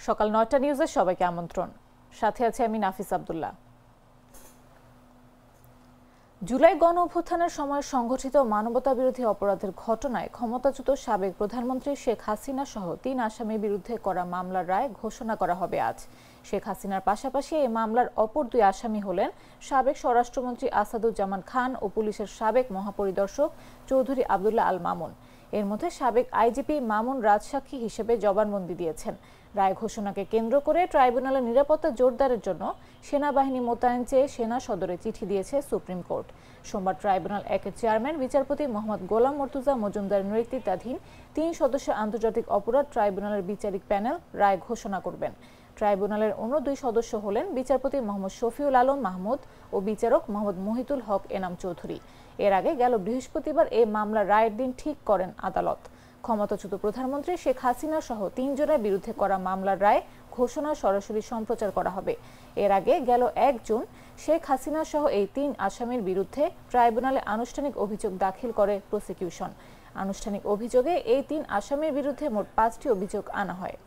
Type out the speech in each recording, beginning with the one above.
সকাল ৯টা নিউজে সবাইকে আমন্ত্রণ। সাথে আছে আমি নাফিস আব্দুল্লাহ। জুলাই গণ অভ্যুত্থানের সময় সংঘটিত মানবতাবিরোধী অপরাধের ঘটনায় ক্ষমতাচ্যুত সাবেক প্রধানমন্ত্রী শেখ হাসিনা সহ ৩ আসামির বিরুদ্ধে করা মামলার রায় ঘোষণা করা হবে আজ। শেখ হাসিনার পাশাপাশি এই মামলার অপর ২ আসামি হলেন সাবেক স্বরাষ্ট্রমন্ত্রী আসাদুজ্জামান খান ও পুলিশের সাবেক মহাপরিদর্শক চৌধুরী আবদুল্লাহ আল মামুন। এর মধ্যে সাবেক আইজিপি মামুন রাজসাক্ষী হিসেবে জবানবন্দি দিয়েছেন। রায় ঘোষণাকে কেন্দ্র করে ট্রাইব্যুনালের নিরাপত্তা জোরদারের জন্য সেনাবাহিনী মোতায়েন চেয়ে সেনা সদরে চিঠি দিয়েছে সুপ্রিম কোর্ট। সোমবার ট্রাইব্যুনাল ১-এর চেয়ারম্যান বিচারপতি মোহাম্মদ গোলাম মর্তুজা মজুমদারের নেতৃত্বাধীন ৩ সদস্যের আন্তর্জাতিক অপরাধ ট্রাইব্যুনালের বিচারিক প্যানেল রায় ঘোষণা করবেন। ট্রাইব্যুনালের অন্য ২ সদস্য হলেন বিচারপতি মোহাম্মদ শফিউল আলম মাহমুদ ও বিচারক মোহাম্মদ মহিতুল হক এনাম চৌধুরী। এর আগে গেল বৃহস্পতিবার এই মামলার রায়ের দিন ঠিক করেন আদালত। ক্ষমতাচ্যুত প্রধানমন্ত্রী শেখ হাসিনা সহ ৩ জনের বিরুদ্ধে করা মামলার রায় ঘোষণা সরাসরি সম্প্রচার করা হবে। এর আগে গেল ১ জুন শেখ হাসিনা সহ এই ৩ আসামির বিরুদ্ধে ট্রাইব্যুনালে আনুষ্ঠানিক অভিযোগ দাখিল করে প্রসিকিউশন। আনুষ্ঠানিক অভিযোগে এই ৩ আসামির বিরুদ্ধে মোট ৫টি অভিযোগ আনা হয়।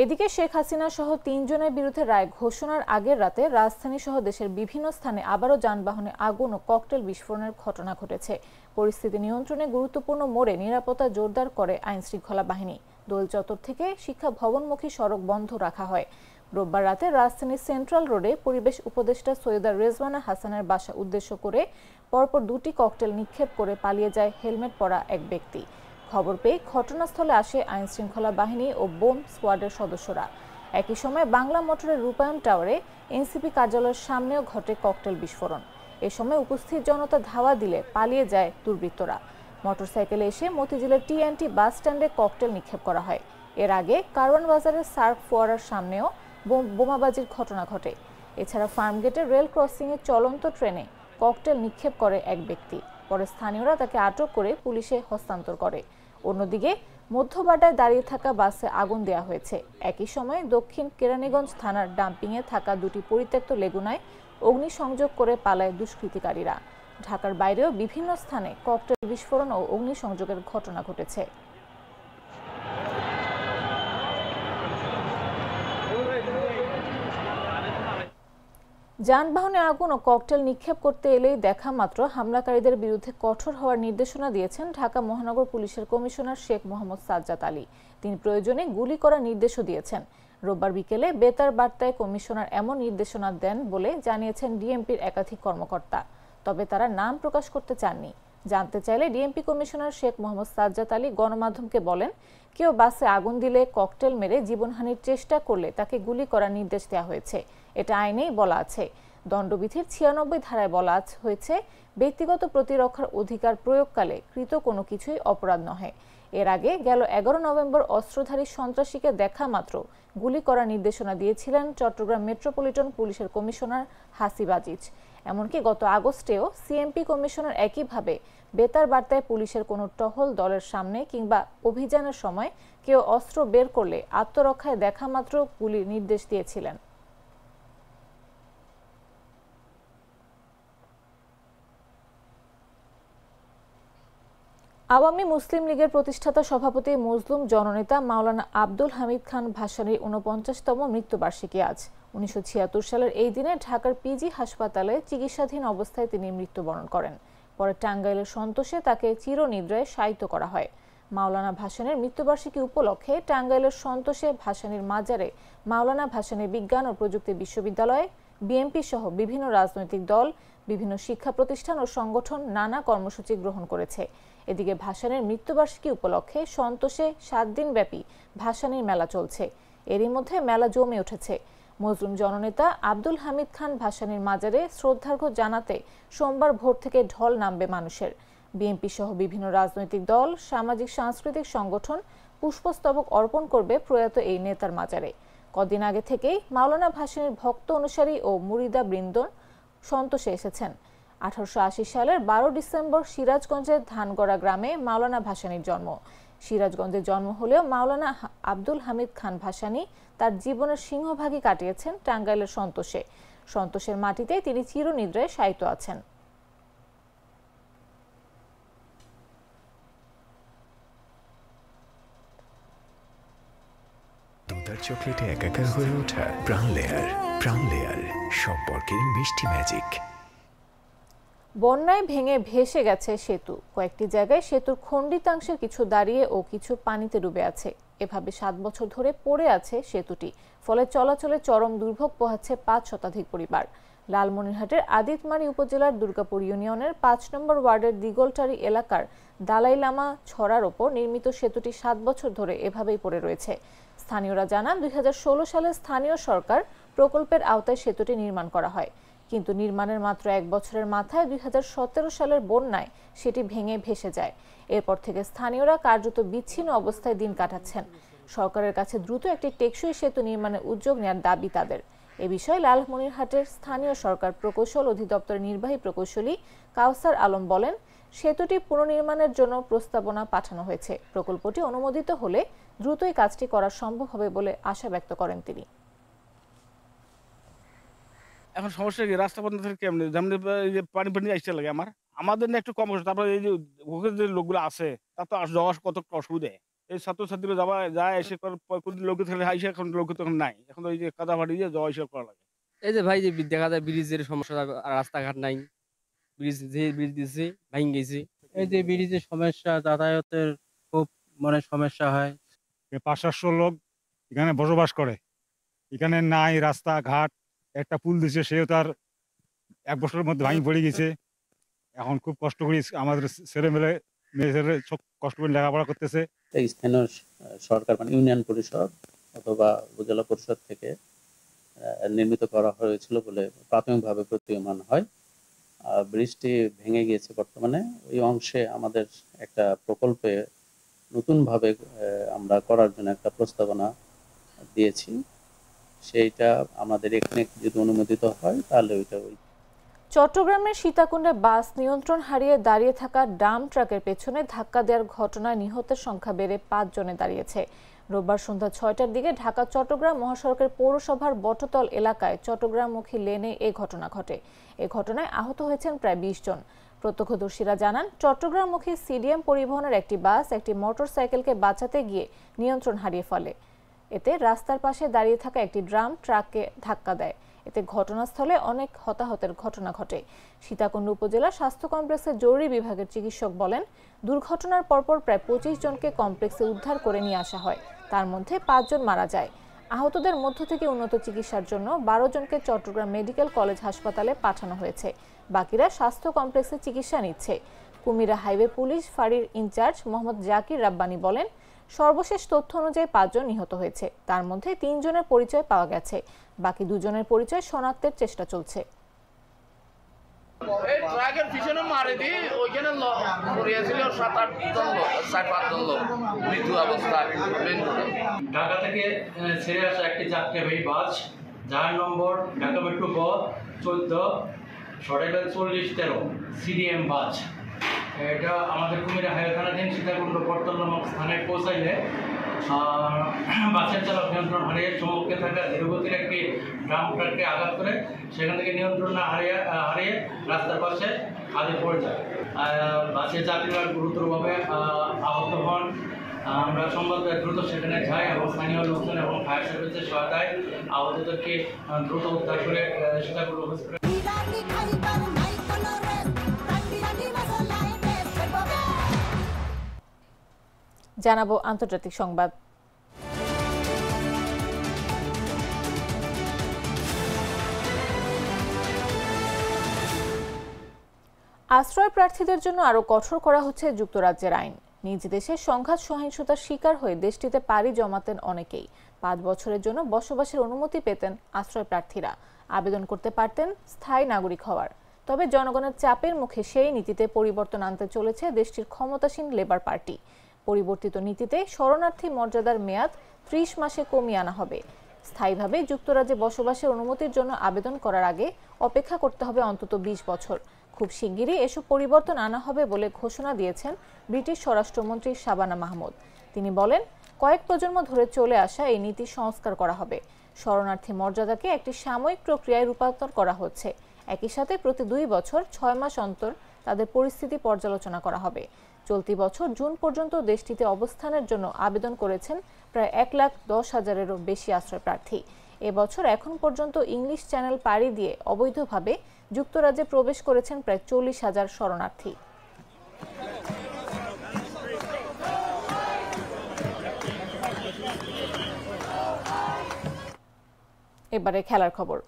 এদিকে শেখ হাসিনা সহ ৩ জনের বিরুদ্ধে রায় ঘোষণার আগের রাতে রাজধানী সহ দেশের বিভিন্ন স্থানে আবারও যানবাহনে আগুন ও ককটেল বিস্ফোরণের ঘটনা ঘটেছে। পরিস্থিতি নিয়ন্ত্রণে গুরুত্বপূর্ণ মোড়ে নিরাপত্তা জোরদার করে আইনশৃঙ্খলা বাহিনী। দোল চত্বর থেকে শিক্ষা ভবনমুখী সড়ক বন্ধ রাখা হয়। রোববার রাতে রাজধানীর সেন্ট্রাল রোডে পরিবেশ উপদেষ্টা সৈয়দা রেজওয়ানা হাসানের বাসা উদ্দেশ্য করে পরপর ২টি ককটেল নিক্ষেপ করে পালিয়ে যায় হেলমেট পরা এক ব্যক্তি। খবর পেয়ে ঘটনাস্থলে আসে আইনশৃঙ্খলা বাহিনী ও বোম স্কোয়াডের সদস্যরা। একই সময় বাংলা মোটরের রূপায়ণ টাওয়ারে এনসিপি কার্যালয়ের সামনেও ঘটে ককটেল বিস্ফোরণ। এ সময় উপস্থিত জনতা ধাওয়া দিলে পালিয়ে যায় দুর্বৃত্তরা। মোটরসাইকেলে এসে মতিঝিলের টিএনটি বাস স্ট্যান্ডে ককটেল নিক্ষেপ করা হয়। এর আগে কারওয়ান বাজারের সার্ক ফোয়ারার সামনেও বোমাবাজির ঘটনা ঘটে। এছাড়া ফার্মগেটের রেল ক্রসিংয়ে চলন্ত ট্রেনে ককটেল নিক্ষেপ করে এক ব্যক্তি। পরে স্থানীয়রা তাকে আটক করে পুলিশে হস্তান্তর করে। অন্যদিকে মধ্যবাড্ডায় দাঁড়িয়ে থাকা বাসে আগুন দেওয়া হয়েছে। একই সময় দক্ষিণ কেরানীগঞ্জ থানার ডাম্পিংয়ে থাকা 2টি পরিত্যক্ত লেগুনায় অগ্নিসংযোগ করে পালায় দুষ্কৃতিকারীরা। ঢাকার বাইরেও বিভিন্ন স্থানে ককটেল বিস্ফোরণ ও অগ্নিসংযোগের ঘটনা ঘটেছে। যানবাহনে আগুন ও ককটেল নিক্ষেপ করতে এলেই দেখা মাত্র হামলাকারীদের বিরুদ্ধে কঠোর হওয়ার নির্দেশনা দিয়েছেন ঢাকা মহানগর পুলিশের কমিশনার শেখ মোহাম্মদ সাজ্জাদ আলী। তিনি প্রয়োজনে গুলি করার নির্দেশও দিয়েছেন। রোববার বিকেলে বেতার বার্তায় কমিশনার এমন নির্দেশনা দেন বলে জানিয়েছেন ডিএমপির একাধিক কর্মকর্তা। তবে তারা নাম প্রকাশ করতে চাননি। জানতে চাইলে ডিএমপি কমিশনার শেখ মোহাম্মদ সাজ্জাদ আলী গণমাধ্যমকে বলেন, কেউ বাসে আগুন দিলে ককটেল মেরে জীবনহানির চেষ্টা করলে তাকে গুলি করার নির্দেশ দেওয়া হয়েছে। এটা আইনেই বলা আছে। দণ্ডবিধির ৯৬ ধারায় বলা হয়েছে, ব্যক্তিগত প্রতিরক্ষার অধিকার প্রয়োগকালে কৃত কোনো কিছুই অপরাধ নহে। এর আগে গেল ১১ নভেম্বর অস্ত্রধারী সন্ত্রাসীকে দেখা মাত্র গুলি করার নির্দেশনা দিয়েছিলেন চট্টগ্রাম মেট্রোপলিটন পুলিশের কমিশনার হাসিব আজিজ। এমনকি গত আগস্টেও সিএমপি কমিশনার একইভাবে বেতার বার্তায় পুলিশের কোনো টহল দলের সামনে কিংবা অভিযানের সময় কেউ অস্ত্র বের করলে আত্মরক্ষায় দেখা মাত্র গুলির নির্দেশ দিয়েছিলেন। আওয়ামী মুসলিম লীগের প্রতিষ্ঠাতা সভাপতি মজলুম জননেতা মাওলানা আব্দুল হামিদ খান ভাসানীর ৪৯তম মৃত্যুবার্ষিকী আজ। ১৯৭৬ সালের এই দিনে ঢাকার পিজি হাসপাতালে চিকিৎসাধীন অবস্থায় তিনি মৃত্যুবরণ করেন। পরে টাঙ্গাইলের সন্তোষে তাকে চিরনিদ্রায় শায়িত করা হয়। মাওলানা ভাসানীর মৃত্যুবার্ষিকী উপলক্ষে টাঙ্গাইলের সন্তোষে ভাসানীর মাজারে মাওলানা ভাসানী বিজ্ঞান ও প্রযুক্তি বিশ্ববিদ্যালয়, বিএনপি সহ বিভিন্ন রাজনৈতিক দল, বিভিন্ন শিক্ষা প্রতিষ্ঠান ও সংগঠন নানা কর্মসূচি গ্রহণ করেছে। এদিকে ভাসানীর মৃত্যুবার্ষিকী উপলক্ষে সন্তোষে ৭ দিনব্যাপী ভাসানীর মেলা চলছে। এরই মধ্যে মেলা জমে উঠেছে। মজলুম জননেতা আব্দুল হামিদ খান ভাসানীর মাজারে শ্রদ্ধার্ঘ্য জানাতে সোমবার ভোর থেকে ঢল নামবে মানুষের। বিএনপি সহ বিভিন্ন রাজনৈতিক দল, সামাজিক সাংস্কৃতিক সংগঠন পুষ্পস্তবক অর্পণ করবে প্রয়াত এই নেতার মাজারে। কদিন আগে থেকেই মাওলানা ভাসানীর ভক্ত অনুসারী ও মুরিদা বৃন্দন সন্তোষে এসেছেন। ১৮৮০ সালের ১২ ডিসেম্বর সিরাজগঞ্জের ধানগড়া গ্রামে মাওলানা ভাসানীর জন্ম। সিরাজগঞ্জে জন্ম হলেও মাওলানা আব্দুল হামিদ খান ভাসানী তার জীবনের সিংহভাগই কাটিয়েছেন টাঙ্গাইলের সন্তোষে। সন্তোষের মাটিতে তিনি চিরনিদ্রায় শায়িত আছেন। চকলেটে একাকার হয়ে ওঠা প্রাণ লেয়ার সম্পর্কের মিষ্টি ম্যাজিক। বন্যায় ভেঙে ভেসে গেছে সেতু, কয়েকটি জায়গায় সেতুর খণ্ডিতাংশের কিছু দাঁড়িয়ে ও কিছু পানিতে ডুবে আছে। এভাবে 7 বছর ধরে পড়ে আছে সেতুটি, ফলে চলাচলে চরম দুর্ভোগ পোহাচ্ছে 5 শতাধিক পরিবার। লালমনিরহাটের আদিতমারি উপজেলার দুর্গাপুর ইউনিয়নের 5 নম্বর ওয়ার্ডের দিগলটারি এলাকার দালাই লামা ছড়ার ওপর নির্মিত সেতুটি 7 বছর ধরে এভাবেই পড়ে রয়েছে। স্থানীয়রা জানান, 2016 সালে স্থানীয় সরকার প্রকল্পের আওতায় সেতুটি নির্মাণ করা হয়, কিন্তু নির্মাণের মাত্র 1 বছরের মাথায় 2017 সালের বন্যায় সেটি ভেঙে ভেসে যায়। এরপর থেকে স্থানীয়রা কার্যত বিচ্ছিন্ন অবস্থায় দিন কাটাচ্ছেন। সরকারের কাছে দ্রুত একটি টেকসই সেতু নির্মাণের উদ্যোগ নেওয়ার দাবি তাদের। এ বিষয়ে লালমনিরহাটের স্থানীয় সরকার প্রকৌশল অধিদপ্তরের নির্বাহী প্রকৌশলী কাউসার আলম বলেন, সেতুটি পুনর্নির্মাণের জন্য প্রস্তাবনা পাঠানো হয়েছে। প্রকল্পটি অনুমোদিত হলে দ্রুতই কাজটি করা সম্ভব হবে বলে আশা ব্যক্ত করেন তিনি। এখন সমস্যা কি, রাস্তা বন্ধ থাকে কেমনি? যেমন এই যে পানি আসতে লাগে আমাদের না একটু কম কষ্ট। তারপরে এই যে ওখানে যে লোকগুলো আছে তার তো যাওয়া কত অসুবিধা। এই ছাত্রছাত্রীরা যায় এসে কোনদিন লোক থাকলে আইসে, এখন লোক তখন নাই। এখন তো এই যে কাদা ফাটি দিয়ে যাওয়া এসে করা লাগে। এই যে ভাই যে দেখা যায় ব্রিজের সমস্যা, রাস্তাঘাট নাই, ব্রিজ দিয়েছে ভাঙি গেছে। এই যে ব্রিজের সমস্যা, যাতায়াতের খুব সমস্যা হয়। 500-700 লোক এখানে বসবাস করে, এখানে নাই রাস্তাঘাট। একটা পুল দিছে, সেও তার 1 বছরের মধ্যে ভাঙি পড়ে গেছে। এখন খুব কষ্ট করি আমাদের ছেলে মেয়ে সব কষ্ট করে লেখাপড়া করতেছে। স্থানীয় সরকার ইউনিয়ন পরিষদ অথবা উপজেলা পরিষদ থেকে নির্মিত করা হয়েছিল বলে প্রাথমিকভাবে প্রতীয়মান হয়। ব্রিজটি ভেঙে গিয়েছে বর্তমানে। ওই অংশে আমাদের একটা প্রকল্পে নতুনভাবে আমরা করার জন্য একটা প্রস্তাবনা দিয়েছি। সেইটা আমাদের এখানে যদি অনুমোদিত হয় তাহলে ওই চট্টগ্রামের সীতাকুণ্ডে বাস নিয়ন্ত্রণ হারিয়ে দাঁড়িয়ে থাকা ডাম্প ট্রাকের পেছনে ধাক্কা দেওয়ার ঘটনায় নিহতের সংখ্যা বেড়ে 5 জনে দাঁড়িয়েছে। রোববার সন্ধ্যা 6টার দিকে ঢাকা চট্টগ্রাম মহাসড়কের পৌরসভার বটতল এলাকায় চট্টগ্রামমুখী লেনে এই ঘটনা ঘটে। এ ঘটনায় আহত হয়েছেন প্রায় 20 জন। প্রত্যক্ষদর্শীরা জানান, চট্টগ্রামমুখী সিডিএম পরিবহনের একটি বাস একটি মোটরসাইকেলকে বাঁচাতে গিয়ে নিয়ন্ত্রণ হারিয়ে ফেলে। এতে রাস্তার পাশে দাঁড়িয়ে থাকা একটি ড্রাম ট্রাককে ধাক্কা দেয়। এতে ঘটনাস্থলে অনেক হতাহতের ঘটনা ঘটে। সীতাকুণ্ড উপজেলা স্বাস্থ্য কমপ্লেক্সের জরুরি বিভাগের চিকিৎসক বলেন, দুর্ঘটনার পরপর প্রায় 25 জনকে কমপ্লেক্সে উদ্ধার করে নিয়ে আসা হয়। তার মধ্যে 5 জন মারা যায়। আহতদের মধ্য থেকে উন্নত চিকিৎসার জন্য 12 জনকে চট্টগ্রাম মেডিকেল কলেজ হাসপাতালে পাঠানো হয়েছে। বাকিরা স্বাস্থ্য কমপ্লেক্সে চিকিৎসা নিচ্ছে। কুমিরা হাইওয়ে পুলিশ ফাঁড়ির ইনচার্জ মোহাম্মদ জাকির রাব্বানি বলেন, সর্বশেষ তথ্য অনুযায়ী 5 জন নিহত হয়েছে। তার মধ্যে 3 জনের পরিচয় পাওয়া গেছে, বাকি 2 জনের পরিচয় শনাক্তের চেষ্টা চলছে। এই ট্রাকের পিছনে মারি দি ওইখানে পড়িয়েছিল 7-8 জন লোক, 7-8 জন লোক মৃত্যু অবস্থায়। ঢাকা থেকে ছেড়ে আসা একটি যাত্রীবাহী বাস, যার নম্বর ঢাকা মেট্রো গ 14-40-13 সিডিএম বাস। এটা আমাদের কুমিরা হাইওয়ে থানাধীন সীতাকুণ্ড বটতল নামক স্থানে পৌঁছাইলে বাসের চালক নিয়ন্ত্রণ হারিয়ে সম্মুখে থাকা ধীরগতির একটি ড্রাম ট্রাককে আঘাত করে সেখান থেকে নিয়ন্ত্রণ না হারিয়ে রাস্তার পাশে খাদে পড়ে যায়। বাসের যাত্রীরা গুরুতরভাবে আহত হন। আমরা সংবাদ দ্রুত সেখানে যাই এবং স্থানীয় লোকজন এবং ফায়ার সার্ভিসের সহায়তায় আহতদেরকে দ্রুত উদ্ধার করে সীতাকুণ্ড হসপিটালে। জানাবো আন্তর্জাতিক সংবাদ। আশ্রয় প্রার্থীদের জন্য আরো কঠোর করা হচ্ছে যুক্তরাজ্যের আইন। নিজ দেশে সংঘাত সহিংসতার শিকার হয়ে দেশটিতে পাড়ি জমাতেন অনেকেই। 5 বছরের জন্য বসবাসের অনুমতি পেতেন আশ্রয় প্রার্থীরা, আবেদন করতে পারতেন স্থায়ী নাগরিক হওয়ার। তবে জনগণের চাপের মুখে সেই নীতিতে পরিবর্তন আনতে চলেছে দেশটির ক্ষমতাসীন লেবার পার্টি। পরিবর্তিত নীতিতে শরণার্থী মর্যাদার মেয়াদ 30 মাসে কমিয়ে আনা হবে। স্থায়ীভাবে যুক্তরাজ্যে বসবাসের অনুমতির জন্য আবেদন করার আগে অপেক্ষা করতে হবে অন্তত 20 বছর। খুব শিগগিরই এসব পরিবর্তন আনা হবে বলে ঘোষণা দিয়েছেন ব্রিটিশ স্বরাষ্ট্রমন্ত্রী শাবানা মাহমুদ। তিনি বলেন, কয়েক প্রজন্ম ধরে চলে আসা এই নীতি সংস্কার করা হবে। শরণার্থী মর্যাদাকে একটি সাময়িক প্রক্রিয়ায় রূপান্তর করা হচ্ছে। একই সাথে প্রতি 2 বছর 6 মাস অন্তর তাদের পরিস্থিতি পর্যালোচনা করা হবে। চলতি বছর জুন পর্যন্ত দেশটিতে অবস্থানের জন্য আবেদন করেছেন প্রায় 1,10,000-এরও বেশি আশ্রয় প্রার্থী। এবছর এখন পর্যন্ত ইংলিশ চ্যানেল পাড়ি দিয়ে অবৈধভাবে যুক্তরাজ্যে প্রবেশ করেছেন প্রায় 40,000 শরণার্থী। এবারে খেলার খবর।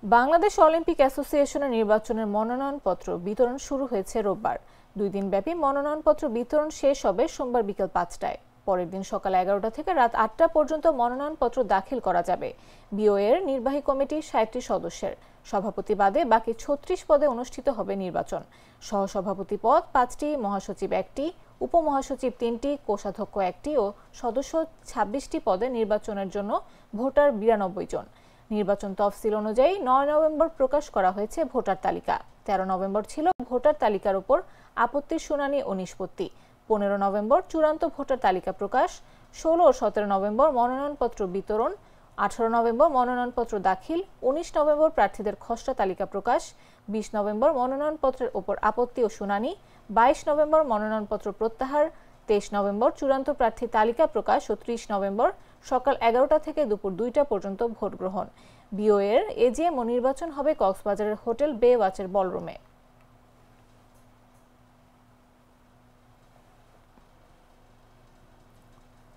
বাংলাদেশ অলিম্পিক অ্যাসোসিয়েশনের নির্বাচনের মনোনয়নপত্র বিতরণ শুরু হয়েছে রোববার। 2 দিনব্যাপী মনোনয়নপত্র বিতরণ শেষ হবে সোমবার বিকেল 5টায়। পরের দিন সকাল 11টা থেকে রাত 8টা পর্যন্ত মনোনয়নপত্র দাখিল করা যাবে। বিওএর নির্বাহী কমিটি 60টি সদস্যের, সভাপতি বাদে বাকি 36 পদে অনুষ্ঠিত হবে নির্বাচন। সহসভাপতি পদ 5টি, মহাসচিব 1টি, উপমহাসচিব 3টি, কোষাধ্যক্ষ 1টি ও সদস্য 26টি পদে নির্বাচনের জন্য ভোটার 92 জন। নির্বাচন তফসিল অনুযায়ী 9 নভেম্বর প্রকাশ করা হয়েছে ভোটার তালিকা। 13 নভেম্বর ছিল ভোটার তালিকার উপর আপত্তির শুনানি ও নিষ্পত্তি। 15 নভেম্বর চূড়ান্ত ভোটার তালিকা প্রকাশ। 16 ও 17 নভেম্বর মনোনয়নপত্র বিতরণ। 18 নভেম্বর মনোনয়নপত্র দাখিল। 19 নভেম্বর প্রার্থীদের খসড়া তালিকা প্রকাশ। 20 নভেম্বর মনোনয়নপত্রের উপর আপত্তি ও শুনানি। 22 নভেম্বর মনোনয়নপত্র প্রত্যাহার। 23 নভেম্বর চূড়ান্ত প্রার্থী তালিকা প্রকাশ ও 30 নভেম্বর সকাল 11টা থেকে দুপুর 2টা পর্যন্ত ভোট গ্রহণ। বিওএর এজিএম ও নির্বাচন হবে কক্সবাজারের হোটেল বে ওয়াচের বলরুমে।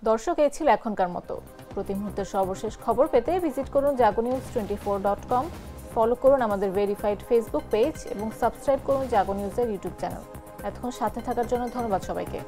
দর্শক, এই ছিল এখনকার মতো। প্রতি মুহূর্তের সর্বশেষ খবর পেতে ভিজিট করুন jagonews24.com, ফলো করুন আমাদের ভেরিফাইড ফেসবুক পেজ এবং সাবস্ক্রাইব করুন জাগো নিউজের ইউটিউব চ্যানেল। এতক্ষণ সাথে থাকার জন্য ধন্যবাদ সবাইকে।